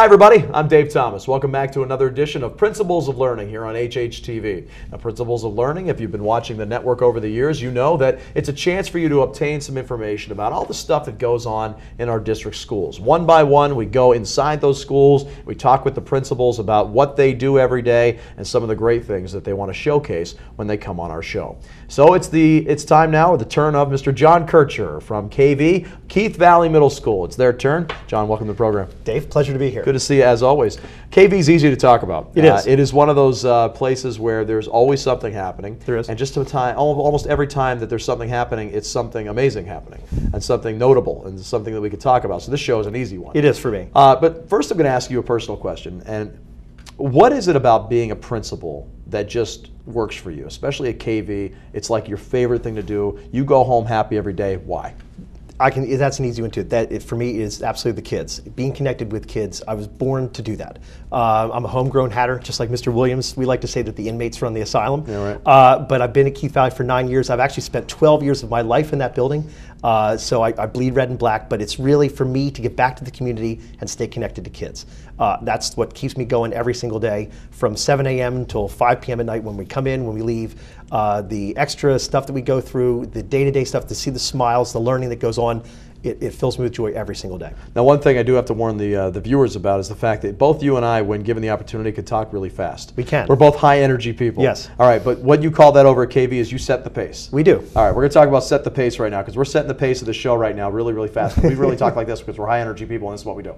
Hi everybody, I'm Dave Thomas. Welcome back to another edition of Principles of Learning here on HHTV. Now, Principles of Learning, if you've been watching the network over the years, you know that it's a chance for you to obtain some information about all the stuff that goes on in our district schools. One by one, we go inside those schools, we talk with the principals about what they do every day and some of the great things that they want to showcase when they come on our show. So it's time now, the turn of Mr. Jon Kircher from KV, Keith Valley Middle School. It's their turn. John, welcome to the program. Dave, pleasure to be here. Good to see you as always. KV is easy to talk about. It is. It is one of those places where there's always something happening. There is. And just almost every time that there's something happening, it's something amazing happening and something notable and something that we could talk about. So this show is an easy one. It is for me. But first I'm going to ask you a personal question. And what is it about being a principal that just works for you, especially at KV? It's like your favorite thing to do. You go home happy every day. Why? That's an easy one too. For me is absolutely the kids. Being connected with kids, I was born to do that. I'm a homegrown Hatter, just like Mr. Williams. We like to say that the inmates run the asylum. Yeah, right. But I've been at Keith Valley for 9 years. I've actually spent 12 years of my life in that building. So I bleed red and black, but it's really for me to get back to the community and stay connected to kids. That's what keeps me going every single day from 7 a.m. until 5 p.m. at night when we come in, when we leave. The extra stuff that we go through, the day-to-day stuff, to see the smiles, the learning that goes on, it fills me with joy every single day. Now, one thing I do have to warn the viewers about is the fact that both you and I, when given the opportunity, could talk really fast. We can. We're both high-energy people. Yes. All right, but what you call that over at KV is you set the pace. We do. All right, we're going to talk about set the pace right now because we're setting the pace of the show right now really, really fast. We really talk like this because we're high-energy people and this is what we do.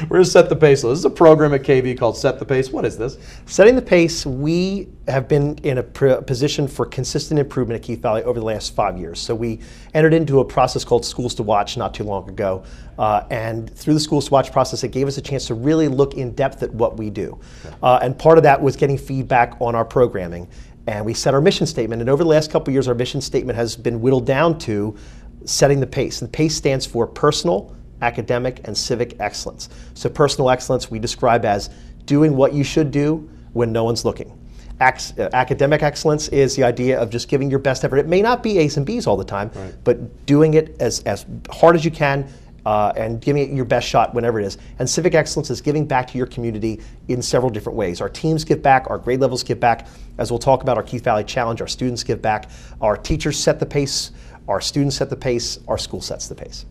We're going to set the pace. So this is a program at KV called Set the Pace. What is this? Setting the pace, we have been in a position for consistent improvement at Keith Valley over the last 5 years. So we entered into a process called Schools to Watch not too long ago. And through the Schools to Watch process, it gave us a chance to really look in depth at what we do. Okay. And part of that was getting feedback on our programming. And we set our mission statement. And over the last couple of years, our mission statement has been whittled down to setting the pace. And the PACE stands for personal, academic, and civic excellence. So personal excellence we describe as doing what you should do when no one's looking. Academic excellence is the idea of just giving your best effort. It may not be A's and B's all the time, right, but doing it as hard as you can and giving it your best shot whenever it is. And civic excellence is giving back to your community in several different ways. Our teams give back, our grade levels give back. As we'll talk about our Keith Valley Challenge, our students give back. Our teachers set the pace, our students set the pace, our school sets the pace.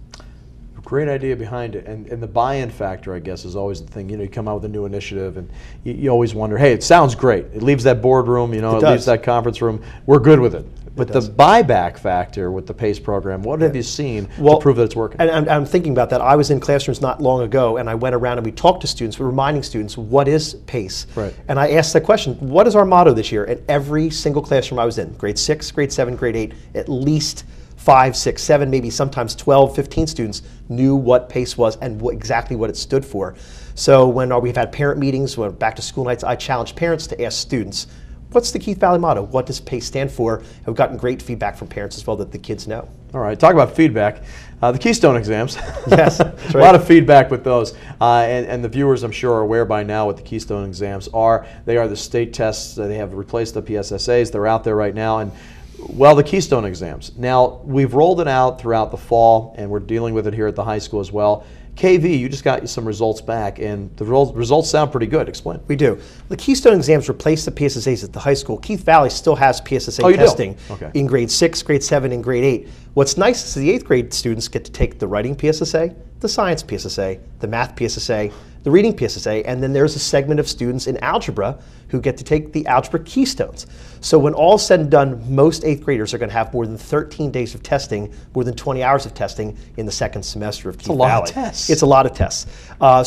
Great idea behind it, and the buy-in factor, I guess, is always the thing. You know, you come out with a new initiative, and you always wonder, hey, it sounds great. It leaves that boardroom, you know, it leaves that conference room. We're good with it. But the buyback factor with the PACE program, what have you seen to prove that it's working? And I'm thinking about that. I was in classrooms not long ago, and I went around and we talked to students, we're reminding students, what is PACE? Right. And I asked the question, what is our motto this year? And every single classroom I was in, grade 6, grade 7, grade 8, at least 5, 6, 7, maybe sometimes 12, 15 students knew what PACE was and exactly what it stood for. So when we've had parent meetings, when back to school nights, I challenged parents to ask students, what's the Keith Valley motto? What does PACE stand for? And we've gotten great feedback from parents as well that the kids know. All right, talk about feedback. The Keystone exams. Yes, that's right. A lot of feedback with those. And the viewers, I'm sure, are aware by now what the Keystone exams are. They are the state tests. They have replaced the PSSAs. They're out there right now. And well, the Keystone exams. Now, we've rolled it out throughout the fall, and we're dealing with it here at the high school as well. KV, you just got some results back, and the results sound pretty good. Explain. We do. The Keystone exams replaced the PSSAs at the high school. Keith Valley still has PSSA testing in grade 6, grade 7, and grade 8. What's nice is the 8th grade students get to take the writing PSSA, the science PSSA, the math PSSA, the reading PSSA, and then there's a segment of students in algebra who get to take the algebra keystones. So when all said and done, most 8th graders are going to have more than 13 days of testing, more than 20 hours of testing in the second semester of Keith Valley. It's a lot of tests. It's a lot of tests.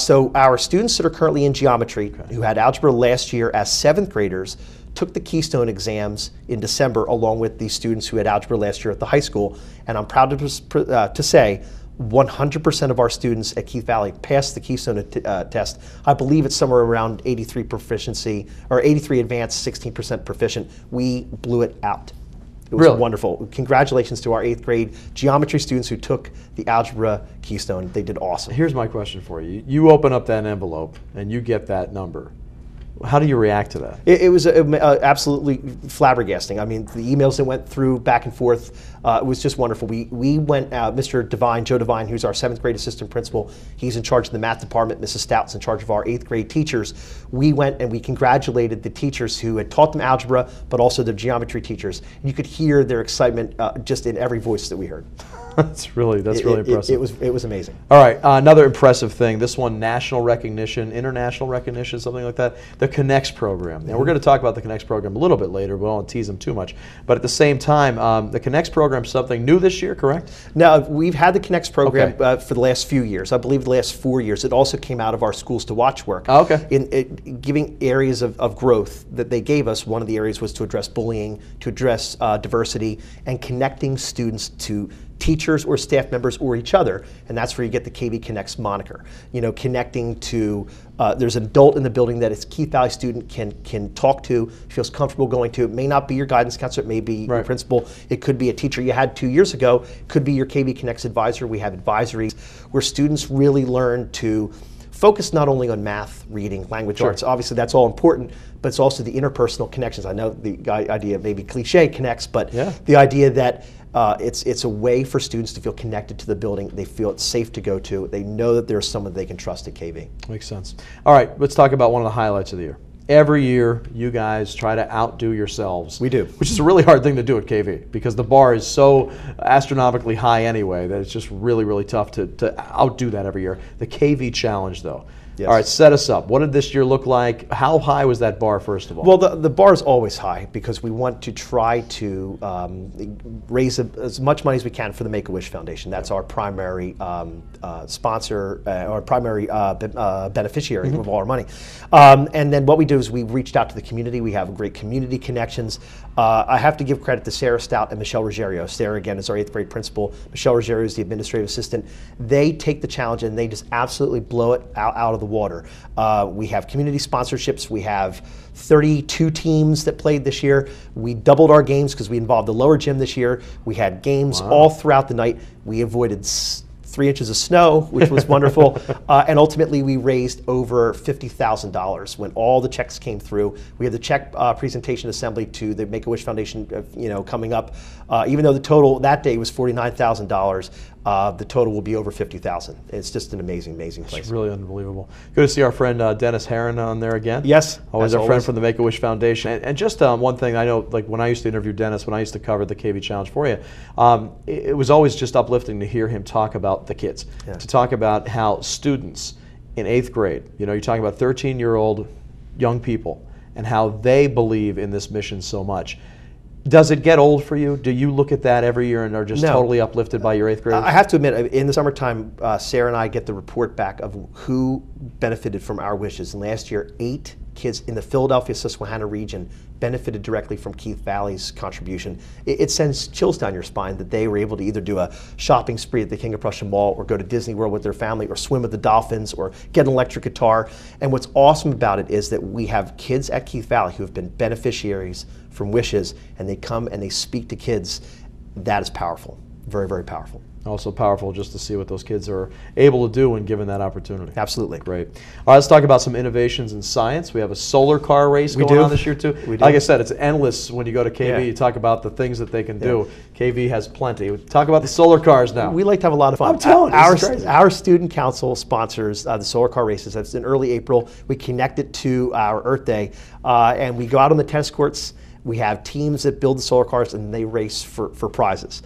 So our students that are currently in geometry, who had algebra last year as 7th graders, took the Keystone exams in December along with the students who had algebra last year at the high school. And I'm proud to say 100% of our students at Keith Valley passed the Keystone test. I believe it's somewhere around 83 proficiency, or 83 advanced, 16% proficient. We blew it out. It was wonderful. Congratulations to our 8th grade geometry students who took the algebra Keystone. They did awesome. Here's my question for you. You open up that envelope and you get that number. How do you react to that? It was absolutely flabbergasting. I mean, the emails that went through back and forth, it was just wonderful. We went out, Mr. Devine, Joe Devine, who's our 7th grade assistant principal, he's in charge of the math department, Mrs. Stout's in charge of our 8th grade teachers. We went and we congratulated the teachers who had taught them algebra, but also the geometry teachers. You could hear their excitement just in every voice that we heard. That's really impressive. It was amazing. All right, another impressive thing. This one, national recognition, international recognition, something like that. The Connects program. Now we're going to talk about the Connects program a little bit later. We won't tease them too much. But at the same time, the Connects program is something new this year, correct? Now we've had the Connects program for the last few years. I believe the last 4 years. It also came out of our Schools to Watch work. Oh, okay. In giving areas of growth that they gave us. One of the areas was to address bullying, to address diversity, and connecting students to teachers or staff members or each other, and that's where you get the KV Connects moniker. You know, connecting to, there's an adult in the building that a Keith Valley student can talk to, feels comfortable going to. It may not be your guidance counselor, it may be your principal, it could be a teacher you had 2 years ago, it could be your KV Connects advisor. We have advisories where students really learn to focus not only on math, reading, language arts, obviously that's all important, but it's also the interpersonal connections. I know the idea maybe cliche connects, but the idea that it's a way for students to feel connected to the building. They feel it's safe to go to. They know that there's someone they can trust at KV. Makes sense. All right, let's talk about one of the highlights of the year. Every year, you guys try to outdo yourselves. We do. Which is a really hard thing to do at KV because the bar is so astronomically high anyway that it's just really, really tough to outdo that every year. The KV Challenge, though. Yes. All right, set us up. What did this year look like? How high was that bar, first of all? Well, the bar is always high because we want to try to raise as much money as we can for the Make-A-Wish Foundation. That's our primary sponsor, our primary beneficiary of all our money. And then what we do is we reached out to the community. We have great community connections. I have to give credit to Sarah Stout and Michelle Ruggiero. Sarah, again, is our 8th grade principal. Michelle Ruggiero is the administrative assistant. They take the challenge and they just absolutely blow it out of the water. We have community sponsorships. We have 32 teams that played this year. We doubled our games because we involved the lower gym this year. We had games all throughout the night. We avoided 3 inches of snow, which was wonderful. And ultimately, we raised over $50,000 when all the checks came through. We have the check presentation assembly to the Make-A-Wish Foundation, coming up. Even though the total that day was $49,000, the total will be over $50,000. It's just an amazing, amazing place. It's really unbelievable. Good to see our friend Dennis Herron on there again. Yes, always our friend from the Make-A-Wish Foundation. And just one thing I know, like when I used to interview Dennis, when I used to cover the KV Challenge for you, it was always just uplifting to hear him talk about the kids, to talk about how students in 8th grade, you're talking about 13-year-old young people and how they believe in this mission so much. Does it get old for you? Do you look at that every year and are just totally uplifted by your 8th graders? I have to admit, in the summertime, Sarah and I get the report back of who benefited from our wishes. And last year, 8 kids in the Philadelphia-Susquehanna region benefited directly from Keith Valley's contribution. It sends chills down your spine that they were able to either do a shopping spree at the King of Prussia Mall or go to Disney World with their family or swim with the dolphins or get an electric guitar. And what's awesome about it is that we have kids at Keith Valley who have been beneficiaries from wishes, and they come and they speak to kids. That is powerful. Very, very powerful. Also powerful just to see what those kids are able to do when given that opportunity. Absolutely. Great. All right, let's talk about some innovations in science. We have a solar car race going on this year too. We do. Like I said, it's endless when you go to KV. You talk about the things that they can do. KV has plenty. Talk about the solar cars now. We like to have a lot of fun. I'm telling you, our student council sponsors the solar car races. That's in early April. We connect it to our Earth Day, and we go out on the tennis courts. We have teams that build the solar cars and they race for prizes.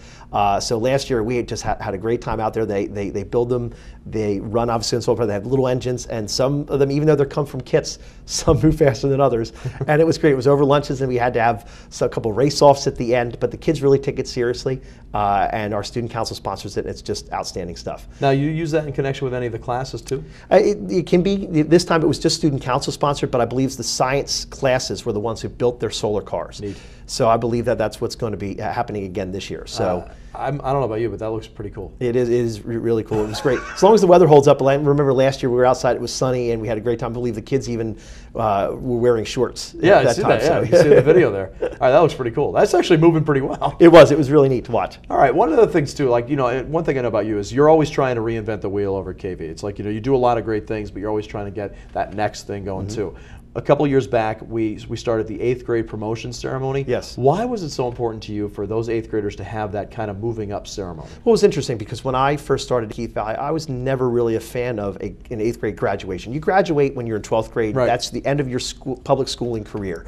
So last year we just had a great time out there. They build them, they run obviously on solar cars, they have little engines, and some of them, even though they come from kits, some move faster than others. And it was great. It was over lunches and we had to have a couple race-offs at the end, but the kids really take it seriously, and our student council sponsors it, and it's just outstanding stuff. Now you use that in connection with any of the classes too? It can be. This time it was just student council sponsored, but I believe the science classes were the ones who built their solar cars. Neat. So I believe that that's what's going to be happening again this year. So I don't know about you, but that looks pretty cool. It is really cool. It was great. As long as the weather holds up. I remember last year we were outside, it was sunny, and we had a great time. I believe the kids even were wearing shorts at that see time. That. Yeah, you can see the video there. All right, that looks pretty cool. That's actually moving pretty well. It was really neat to watch. All right, one of the things too, like, one thing I know about you is you're always trying to reinvent the wheel over at KV. It's like, you do a lot of great things, but you're always trying to get that next thing going too. a couple years back, we started the 8th grade promotion ceremony. Yes. Why was it so important to you for those 8th graders to have that kind of moving up ceremony? Well, it was interesting because when I first started at Keith Valley, I was never really a fan of an 8th grade graduation. You graduate when you're in 12th grade. Right. That's the end of your public schooling career.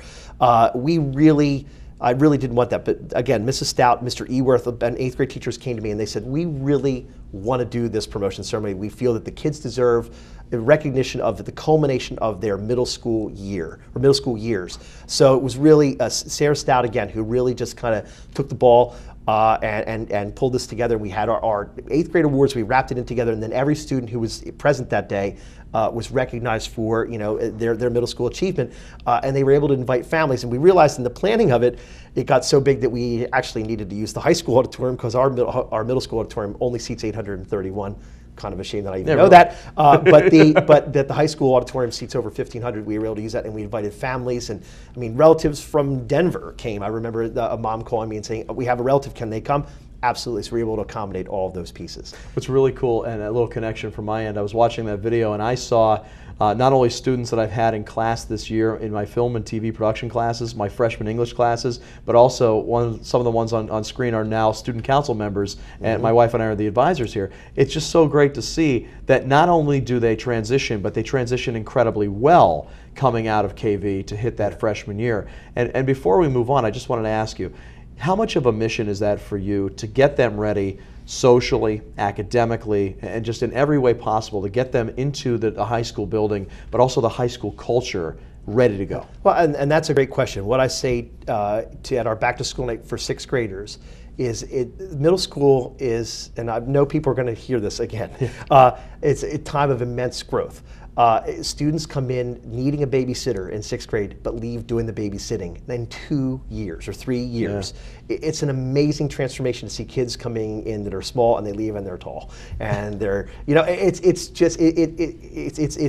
I really didn't want that. But again, Mrs. Stout, Mr. Eworth, and 8th grade teachers came to me and they said, we really want to do this promotion ceremony. We feel that the kids deserve a recognition of the culmination of their middle school year, or middle school years. So it was really Sarah Stout, again, who really just kind of took the ball and pulled this together. We had our 8th grade awards, we wrapped it in together, and then every student who was present that day was recognized for their middle school achievement, and they were able to invite families. And we realized in the planning of it, it got so big that we actually needed to use the high school auditorium because our middle school auditorium only seats 831. Kind of a shame that I even know that, but that the high school auditorium seats over 1,500. We were able to use that, and we invited families, and I mean relatives from Denver came. I remember a mom calling me and saying, "We have a relative. Can they come?" Absolutely. So we were able to accommodate all of those pieces. What's really cool, and a little connection from my end, I was watching that video and I saw not only students that I've had in class this year in my film and TV production classes, my freshman English classes, but also some of the ones on screen are now student council members, and my wife and I are the advisors here. It's just so great to see that not only do they transition, but they transition incredibly well coming out of KV to hit that freshman year. And before we move on, I just wanted to ask you, how much of a mission is that for you to get them ready socially, academically, and just in every way possible to get them into the high school building, but also the high school culture ready to go? Well, and that's a great question. What I say at our back to school night for 6th graders is middle school is, and I know people are going to hear this again, it's a time of immense growth. Students come in needing a babysitter in 6th grade, but leave doing the babysitting in 2 years or 3 years. Yeah. It's an amazing transformation to see kids coming in that are small and they leave and they're tall, and they're it's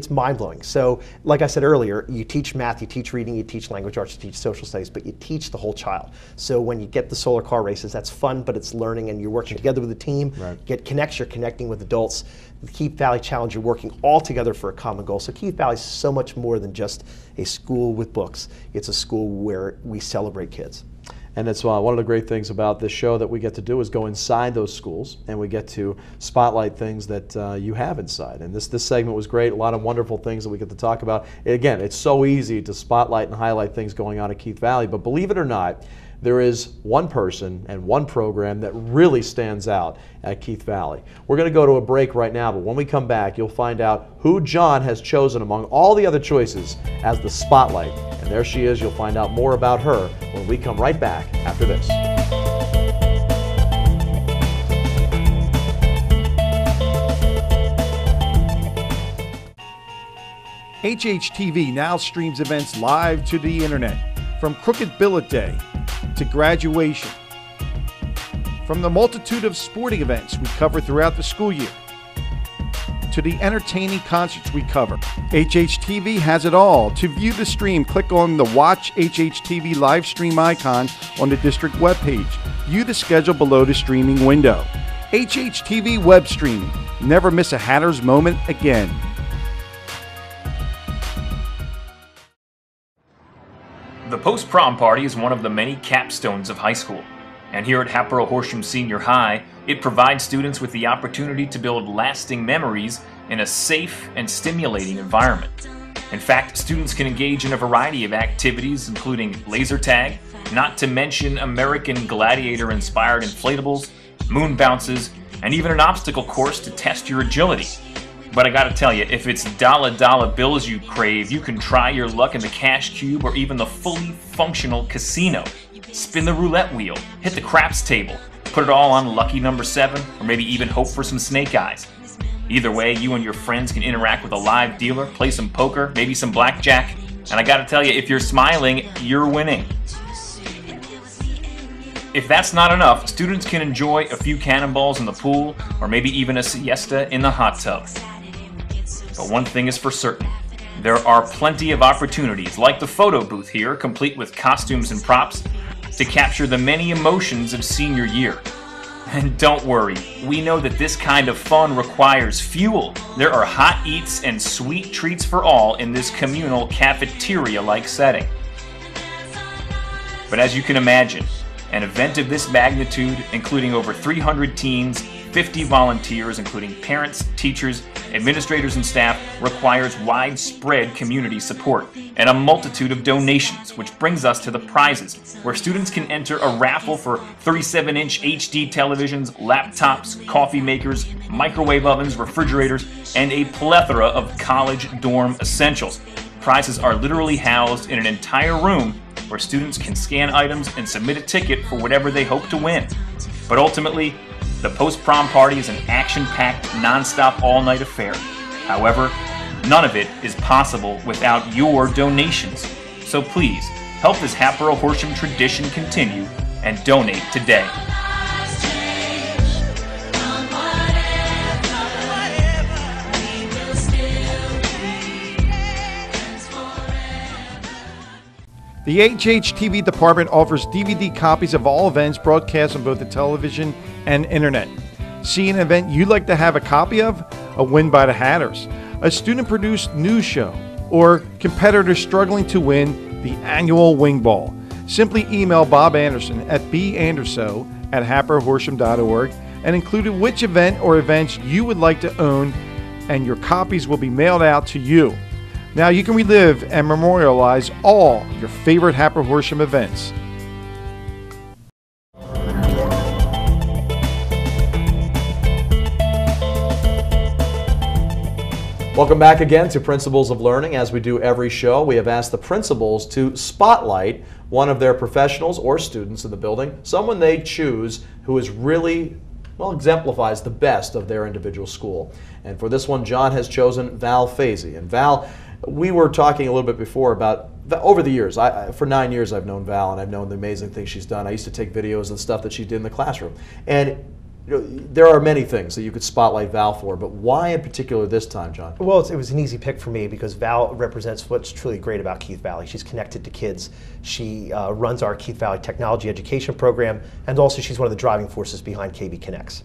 mind blowing. So, like I said earlier, you teach math, you teach reading, you teach language arts, you teach social studies, but you teach the whole child. So when you get the solar car races, that's fun, but it's learning, and you're working together with a team. Right. You're connecting with adults. The Keith Valley Challenge, you're working all together for a common goal. So Keith Valley is so much more than just a school with books. It's a school where we celebrate kids. And that's one of the great things about this show that we get to do is go inside those schools, and we get to spotlight things that you have inside. And this segment was great, a lot of wonderful things that we get to talk about. Again, it's so easy to spotlight and highlight things going on at Keith Valley, but believe it or not, there is one person and one program that really stands out at Keith Valley. We're going to go to a break right now, but when we come back, you'll find out who Jon has chosen among all the other choices as the spotlight. And there she is. You'll find out more about her when we come right back after this. HHTV now streams events live to the internet, from Crooked Billet Day to graduation. From the multitude of sporting events we cover throughout the school year to the entertaining concerts we cover, HHTV has it all. To view the stream, click on the Watch HHTV live stream icon on the district webpage. View the schedule below the streaming window. HHTV web streaming. Never miss a Hatter's moment again. The post-prom party is one of the many capstones of high school, and here at Hatboro-Horsham Senior High, it provides students with the opportunity to build lasting memories in a safe and stimulating environment. In fact, students can engage in a variety of activities, including laser tag, not to mention American Gladiator-inspired inflatables, moon bounces, and even an obstacle course to test your agility. But I gotta tell you, if it's dollar bills you crave, you can try your luck in the cash cube or even the fully functional casino. Spin the roulette wheel, hit the craps table, put it all on lucky number 7, or maybe even hope for some snake eyes. Either way, you and your friends can interact with a live dealer, play some poker, maybe some blackjack, and I gotta tell you, if you're smiling, you're winning. If that's not enough, students can enjoy a few cannonballs in the pool, or maybe even a siesta in the hot tub. But one thing is for certain, there are plenty of opportunities, like the photo booth here, complete with costumes and props, to capture the many emotions of senior year. And don't worry, we know that this kind of fun requires fuel. There are hot eats and sweet treats for all in this communal cafeteria-like setting. But as you can imagine, an event of this magnitude, including over 300 teens, 50 volunteers, including parents, teachers, administrators, and staff, requires widespread community support and a multitude of donations, which brings us to the prizes, where students can enter a raffle for 37-inch HD televisions, laptops, coffee makers, microwave ovens, refrigerators, and a plethora of college dorm essentials. Prizes are literally housed in an entire room where students can scan items and submit a ticket for whatever they hope to win. But ultimately, the post-prom party is an action-packed, non-stop, all-night affair. However, none of it is possible without your donations. So please, help this Hatboro-Horsham tradition continue and donate today. The HHTV department offers DVD copies of all events broadcast on both the television and internet. See an event you'd like to have a copy of? A win by the Hatters, a student-produced news show, or competitors struggling to win the annual Wing Ball. Simply email Bob Anderson at banderso@hatboro-horsham.org and include which event or events you would like to own, and your copies will be mailed out to you. Now you can relive and memorialize all your favorite Hatboro-Horsham events. Welcome back again to Principles of Learning. As we do every show, we have asked the principals to spotlight one of their professionals or students in the building, someone they choose who is really, well, exemplifies the best of their individual school. And for this one, John has chosen Val Fazy. And Val, we were talking a little bit before about, over the years, for 9 years I've known Val, and I've known the amazing things she's done. I used to take videos and stuff that she did in the classroom. And you know, there are many things that you could spotlight Val for, but why in particular this time, John? Well, it was an easy pick for me because Val represents what's truly great about Keith Valley. She's connected to kids. She runs our Keith Valley Technology Education Program, and also she's one of the driving forces behind KB Connects.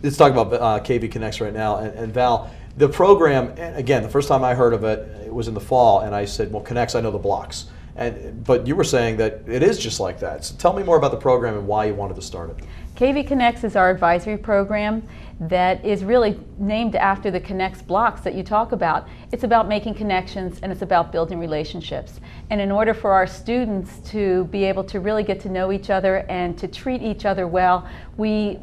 Let's talk about KB Connects right now. And Val, the program, again, the first time I heard of it, it was in the fall, and I said, well, Connects, I know the blocks. But you were saying that it is just like that. So tell me more about the program and why you wanted to start it. KB Connects is our advisory program that is really named after the Connects blocks that you talk about. It's about making connections and it's about building relationships. And in order for our students to be able to really get to know each other and to treat each other well, we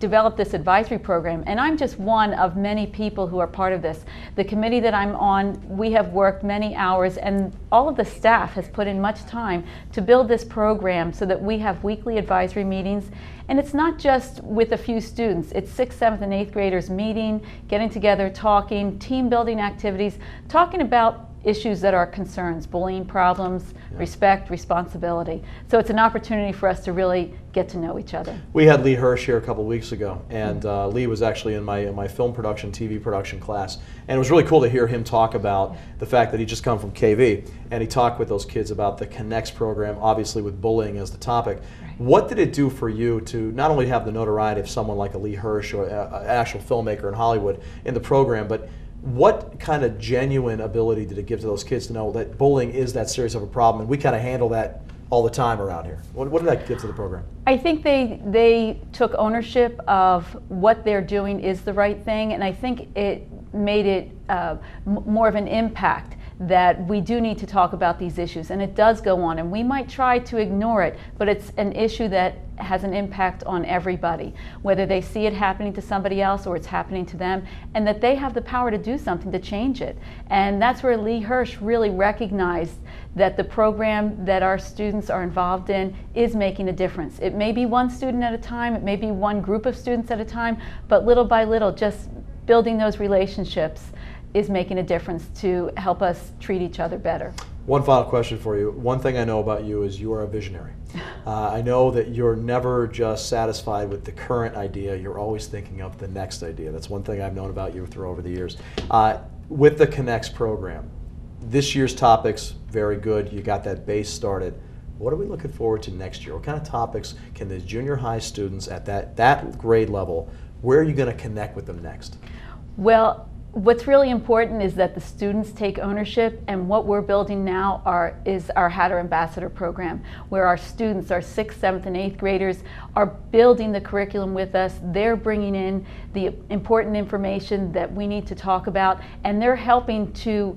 developed this advisory program, and I'm just one of many people who are part of this. The committee that I'm on, we have worked many hours, and all of the staff has put in much time to build this program so that we have weekly advisory meetings. And it's not just with a few students, it's 6th, 7th, and 8th graders meeting, getting together, talking, team building activities, talking about issues that are concerns, bullying problems, respect, responsibility. So it's an opportunity for us to really get to know each other. We had Lee Hirsch here a couple weeks ago, and Lee was actually in my film production, TV production class, and it was really cool to hear him talk about the fact that he just come from KV, and he talked with those kids about the Connects program, obviously with bullying as the topic. Right. What did it do for you to not only have the notoriety of someone like a Lee Hirsch or an actual filmmaker in Hollywood in the program, but what kind of genuine ability did it give to those kids to know that bullying is that serious of a problem, and we kind of handle that all the time around here? What did that give to the program? I think they took ownership of what they're doing is the right thing, and I think it made it more of an impact that we do need to talk about these issues, and it does go on, and we might try to ignore it, but it's an issue that has an impact on everybody, whether they see it happening to somebody else or it's happening to them, and that they have the power to do something to change it. And that's where Lee Hirsch really recognized that the program that our students are involved in is making a difference. It may be one student at a time, it may be one group of students at a time, but little by little, just building those relationships is making a difference to help us treat each other better. One final question for you. One thing I know about you is you are a visionary. I know that you're never just satisfied with the current idea. You're always thinking of the next idea. That's one thing I've known about you through over the years. With the Connects program, this year's topics, very good. You got that base started. what are we looking forward to next year? What kind of topics can the junior high students at that grade level, where are you going to connect with them next? Well, what's really important is that the students take ownership, and what we're building now is our Hatter Ambassador program, where our students, our 6th, 7th, and 8th graders, are building the curriculum with us. They're bringing in the important information that we need to talk about, and they're helping to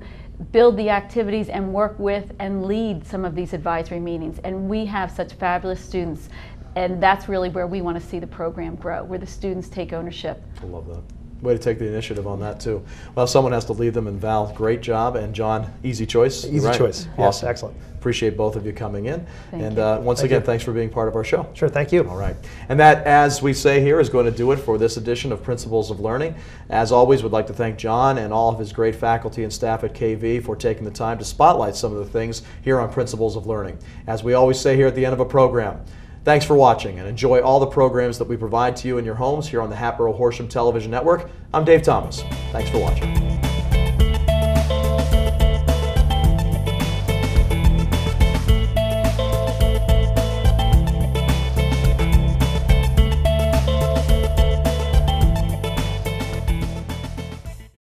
build the activities and work with and lead some of these advisory meetings. And we have such fabulous students, and that's really where we want to see the program grow, where the students take ownership. I love that. Way to take the initiative on that too. Well, someone has to lead them, and Val, great job, and John, easy choice. Easy choice. Awesome. Yes, excellent. Appreciate both of you coming in. Thank and once again, you. thanks for being part of our show. Sure, thank you. All right. And that, as we say here, is going to do it for this edition of Principles of Learning. As always, we'd like to thank John and all of his great faculty and staff at KV for taking the time to spotlight some of the things here on Principles of Learning. As we always say here at the end of a program, thanks for watching, and enjoy all the programs that we provide to you in your homes here on the Hatboro-Horsham Television Network. I'm Dave Thomas. Thanks for watching.